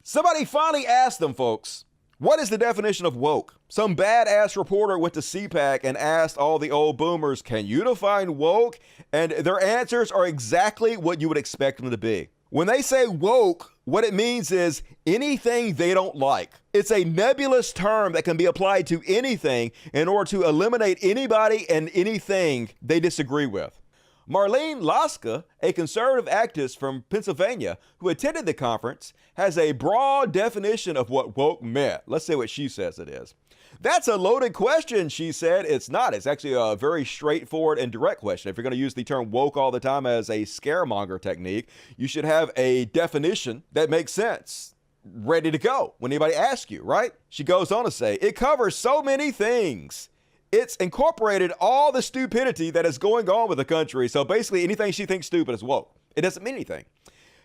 Somebody finally asked them, folks, what is the definition of woke? Some badass reporter went to CPAC and asked all the old boomers, can you define woke? And their answers are exactly what you would expect them to be. When they say woke, what it means is anything they don't like. It's a nebulous term that can be applied to anything in order to eliminate anybody and anything they disagree with. Marlene Laska, a conservative activist from Pennsylvania who attended the conference, has a broad definition of what woke meant. Let's say what she says it is. That's a loaded question, she said. It's not. It's actually a very straightforward and direct question. If you're going to use the term woke all the time as a scaremonger technique, you should have a definition that makes sense, ready to go when anybody asks you, right? She goes on to say, it covers so many things. It's incorporated all the stupidity that is going on with the country. So basically anything she thinks stupid is woke. It doesn't mean anything.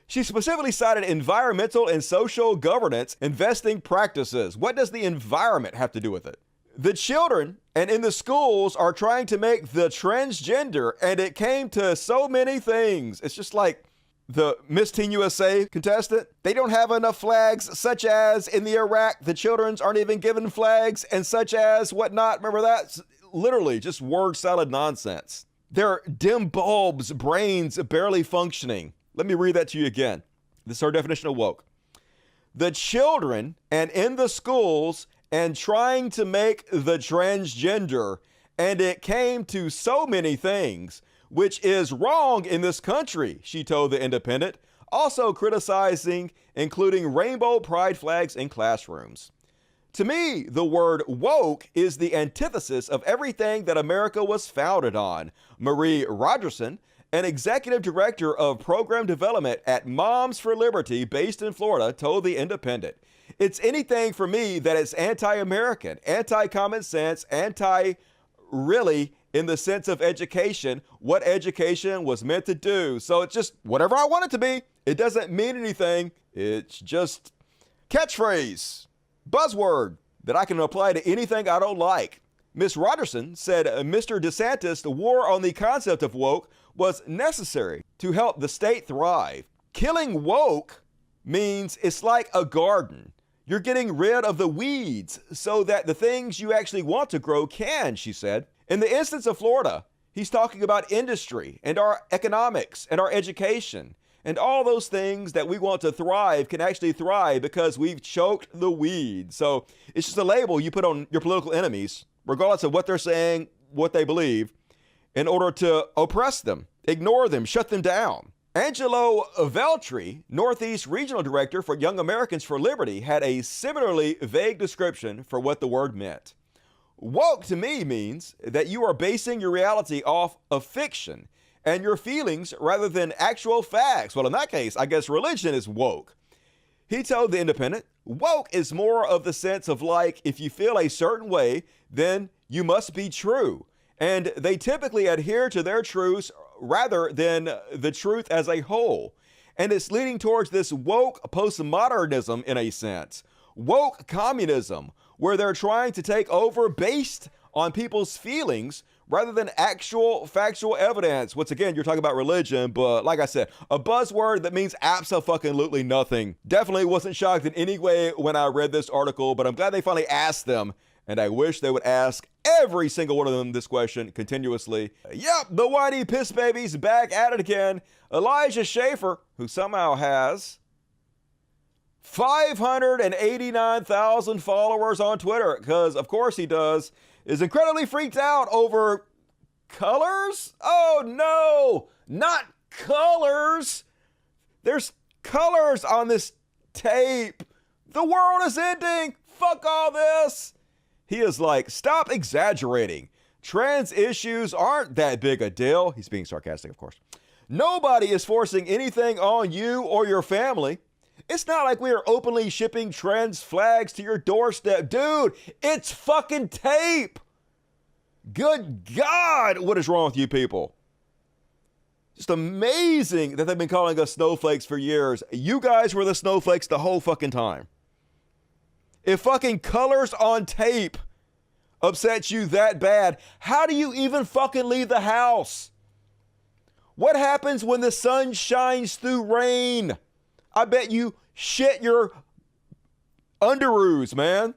She specifically cited environmental and social governance investing practices. What does the environment have to do with it? The children and in the schools are trying to make the transgender, and it came to so many things. It's just like the Miss Teen USA contestant. They don't have enough flags, such as in the Iraq, the children's aren't even given flags, and such as whatnot. Remember that? It's literally just word salad nonsense. Their dim bulbs, brains barely functioning. Let me read that to you again. This is our definition of woke. The children and in the schools and trying to make the transgender, and it came to so many things, which is wrong in this country, she told The Independent, also criticizing including rainbow pride flags in classrooms. To me, the word woke is the antithesis of everything that America was founded on. Marie Rogerson, an executive director of program development at Moms for Liberty based in Florida, told The Independent. It's anything for me that is anti-American, anti-common sense, anti-really in the sense of education, what education was meant to do. So it's just whatever I want it to be. It doesn't mean anything. It's just catchphrase, buzzword that I can apply to anything I don't like. Ms. Rogerson said Mr. DeSantis' war on the concept of woke was necessary to help the state thrive. Killing woke means it's like a garden. You're getting rid of the weeds so that the things you actually want to grow can, she said. In the instance of Florida, he's talking about industry and our economics and our education and all those things that we want to thrive can actually thrive because we've choked the weeds. So it's just a label you put on your political enemies, regardless of what they're saying, what they believe, in order to oppress them, ignore them, shut them down. Angelo Veltri, Northeast Regional Director for Young Americans for Liberty, had a similarly vague description for what the word meant. Woke to me means that you are basing your reality off of fiction and your feelings rather than actual facts. Well, in that case, I guess religion is woke. He told The Independent, woke is more of the sense of like, if you feel a certain way, then you must be true. And they typically adhere to their truths rather than the truth as a whole. And it's leading towards this woke postmodernism in a sense. Woke communism, where they're trying to take over based on people's feelings rather than actual factual evidence. Once again, you're talking about religion, but like I said, a buzzword that means absolutely nothing. Definitely wasn't shocked in any way when I read this article, but I'm glad they finally asked them. And I wish they would ask every single one of them this question continuously. Yep, the whitey piss baby's back at it again. Elijah Schaffer, who somehow has 589,000 followers on Twitter, because of course he does, is incredibly freaked out over colors? Oh no, not colors. There's colors on this tape. The world is ending. Fuck all this. He is like, stop exaggerating. Trans issues aren't that big a deal. He's being sarcastic, of course. Nobody is forcing anything on you or your family. It's not like we are openly shipping trans flags to your doorstep. Dude, it's fucking tape. Good God, what is wrong with you people? Just amazing that they've been calling us snowflakes for years. You guys were the snowflakes the whole fucking time. If fucking colors on tape upsets you that bad, how do you even fucking leave the house? What happens when the sun shines through rain? I bet you shit your Underoos, man.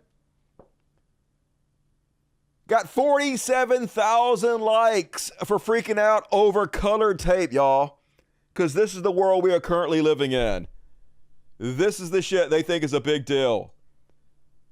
Got 47,000 likes for freaking out over colored tape, y'all. Because this is the world we are currently living in. This is the shit they think is a big deal.